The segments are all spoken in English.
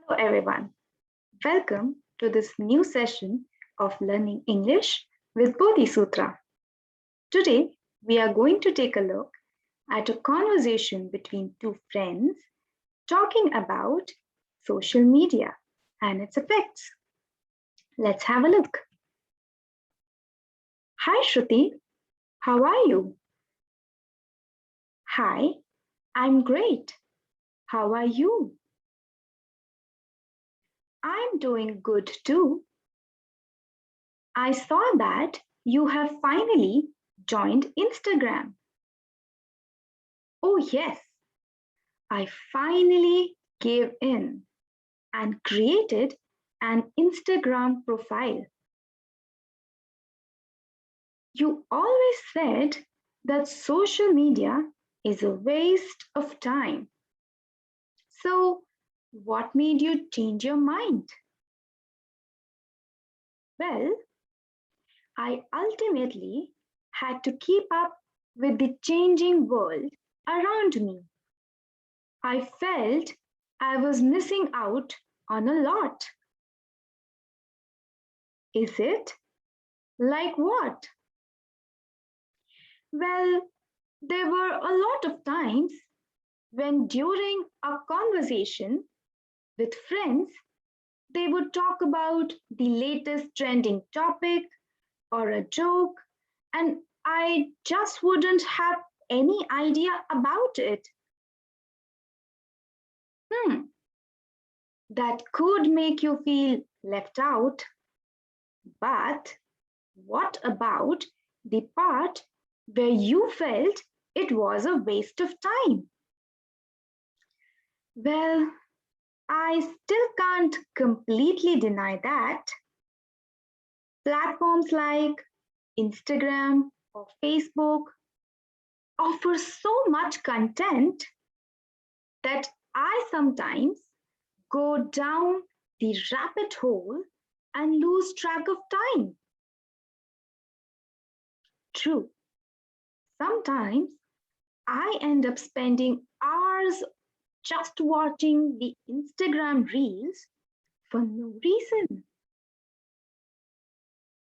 Hello, everyone. Welcome to this new session of Learning English with BodhiSutra. Today, we are going to take a look at a conversation between two friends talking about social media and its effects. Let's have a look. Hi, Shruti. How are you? Hi, I'm great. How are you? I'm doing good too. I saw that you have finally joined Instagram. Oh, yes, I finally gave in and created an Instagram profile. You always said that social media is a waste of time. So, what made you change your mind? Well, I ultimately had to keep up with the changing world around me. I felt I was missing out on a lot. Is it? Like what? Well, there were a lot of times when during a conversation with friends, they would talk about the latest trending topic or a joke, and I just wouldn't have any idea about it. Hmm, that could make you feel left out. But what about the part where you felt it was a waste of time? Well, I still can't completely deny that. Platforms like Instagram or Facebook offer so much content that I sometimes go down the rabbit hole and lose track of time. True, sometimes I end up spending hours just watching the Instagram reels for no reason.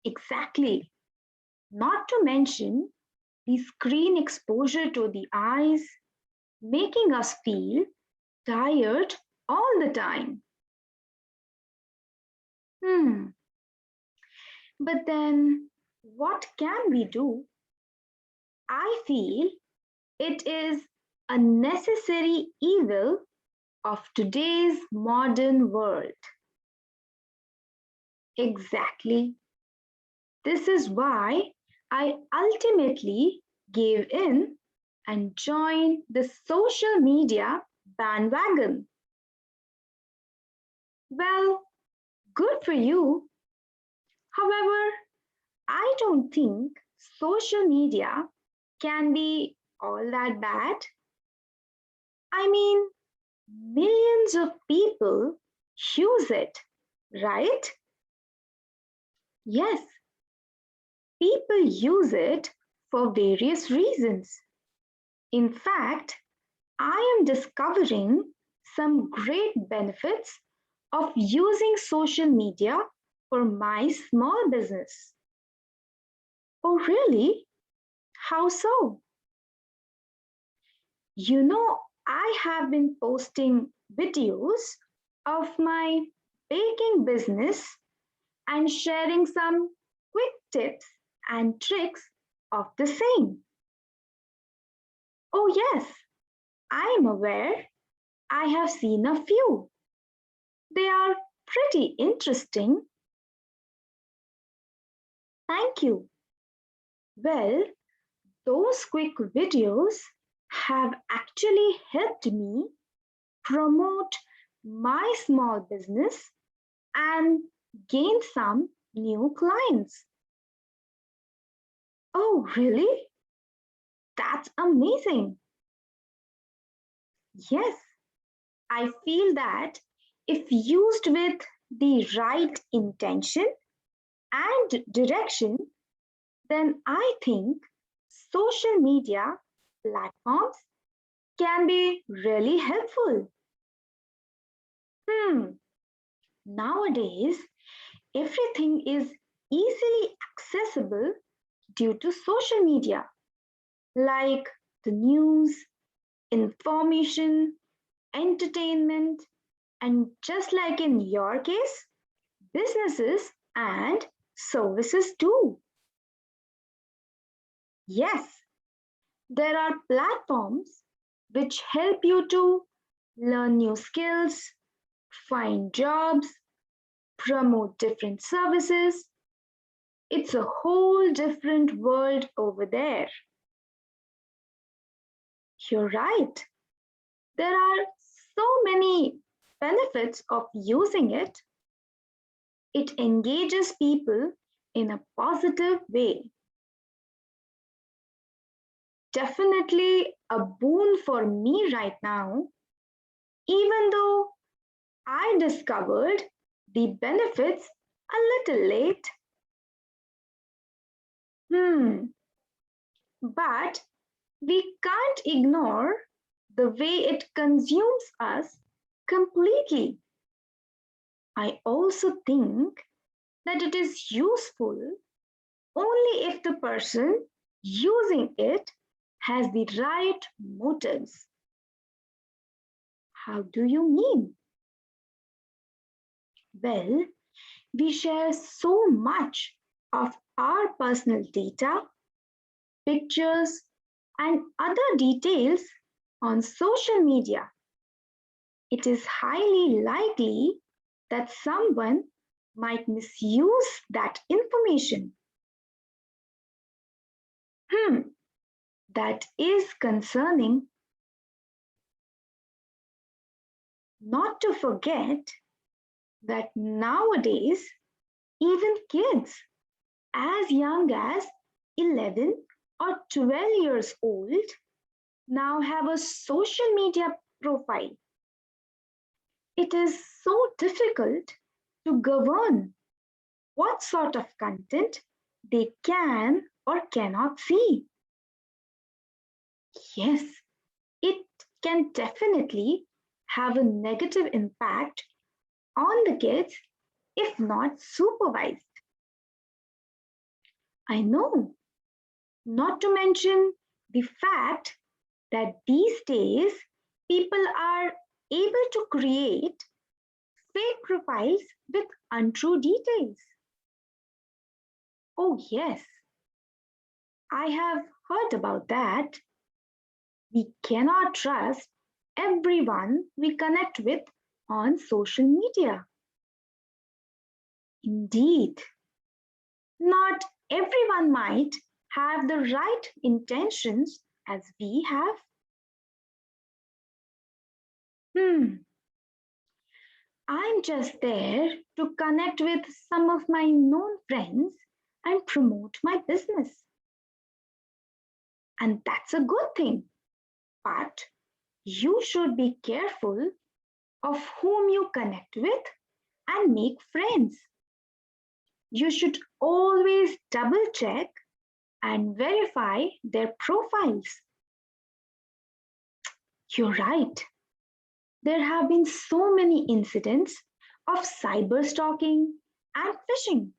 Exactly. Not to mention the screen exposure to the eyes, making us feel tired all the time. Hmm. But then, what can we do? I feel it is a necessary evil of today's modern world. Exactly. This is why I ultimately gave in and joined the social media bandwagon. Well, good for you. However, I don't think social media can be all that bad. I mean, millions of people use it, right? Yes, people use it for various reasons. In fact, I am discovering some great benefits of using social media for my small business. Oh, really? How so? You know, I have been posting videos of my baking business and sharing some quick tips and tricks of the same. Oh, yes, I am aware. I have seen a few. They are pretty interesting. Thank you. Well, those quick videos have actually helped me promote my small business and gain some new clients. Oh, really? That's amazing. Yes, I feel that if used with the right intention and direction, then I think social media platforms can be really helpful. Hmm, nowadays, everything is easily accessible due to social media, like the news, information, entertainment, and just like in your case, businesses and services too. Yes, there are platforms which help you to learn new skills, find jobs, promote different services. It's a whole different world over there. You're right. There are so many benefits of using it. It engages people in a positive way. Definitely a boon for me right now, even though I discovered the benefits a little late. Hmm, but we can't ignore the way it consumes us completely. I also think that it is useful only if the person using it has the right motives. How do you mean? Well, we share so much of our personal data, pictures, and other details on social media. It is highly likely that someone might misuse that information. Hmm, that is concerning. Not to forget that nowadays, even kids as young as 11 or 12 years old now have a social media profile. It is so difficult to govern what sort of content they can or cannot see. Yes, it can definitely have a negative impact on the kids if not supervised. I know, not to mention the fact that these days people are able to create fake profiles with untrue details. Oh, yes, I have heard about that. We cannot trust everyone we connect with on social media. Indeed, not everyone might have the right intentions as we have. Hmm, I'm just there to connect with some of my known friends and promote my business. And that's a good thing. But you should be careful of whom you connect with and make friends. You should always double check and verify their profiles. You're right. There have been so many incidents of cyber stalking and phishing.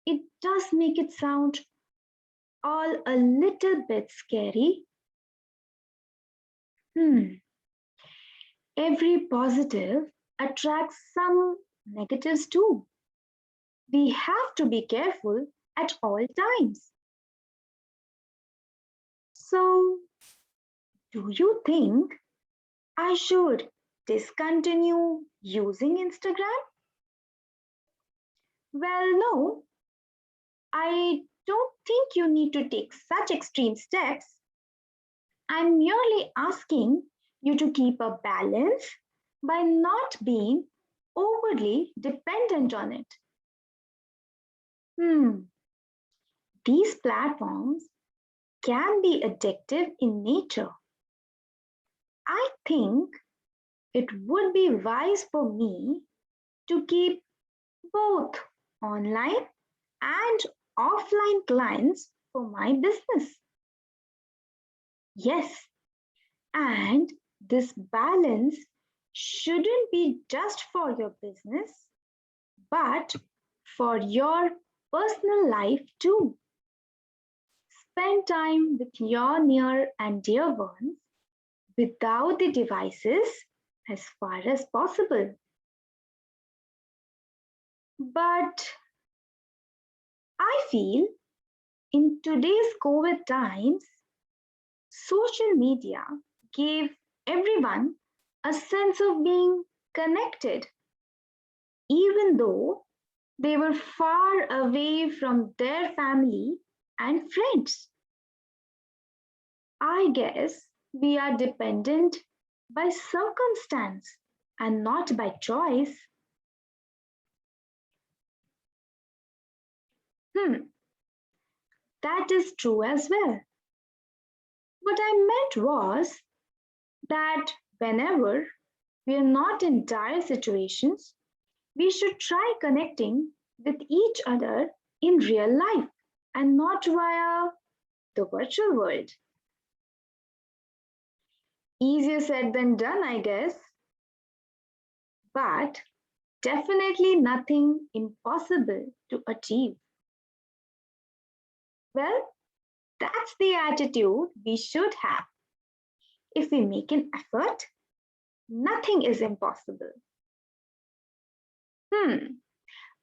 It does make it sound all a little bit scary. Hmm. Every positive attracts some negatives too. We have to be careful at all times. So, do you think I should discontinue using Instagram? Well, no, I don't think you need to take such extreme steps. I'm merely asking you to keep a balance by not being overly dependent on it. Hmm, these platforms can be addictive in nature. I think it would be wise for me to keep both online and offline clients for my business. Yes, and this balance shouldn't be just for your business, but for your personal life too. Spend time with your near and dear ones without the devices as far as possible. But I feel in today's COVID times, social media gave everyone a sense of being connected, even though they were far away from their family and friends. I guess we are dependent by circumstance and not by choice. Hmm, that is true as well. What I meant was that whenever we are not in dire situations, we should try connecting with each other in real life and not via the virtual world. Easier said than done, I guess, but definitely nothing impossible to achieve. Well, that's the attitude we should have. If we make an effort, nothing is impossible. Hmm,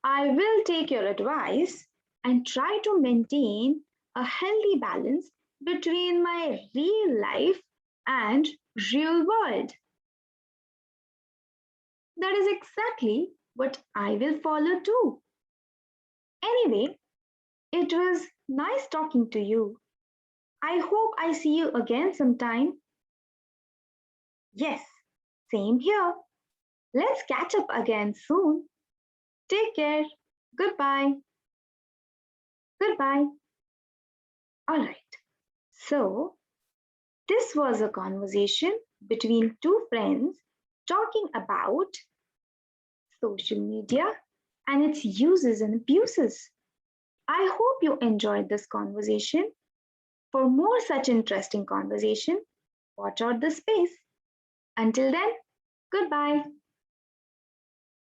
I will take your advice and try to maintain a healthy balance between my real life and real world. That is exactly what I will follow too. Anyway, it was nice talking to you. I hope I see you again sometime. Yes, same here. Let's catch up again soon. Take care. Goodbye. Goodbye. All right. So, this was a conversation between two friends talking about social media and its uses and abuses. I hope you enjoyed this conversation. For more such interesting conversation, watch out the space. Until then, goodbye.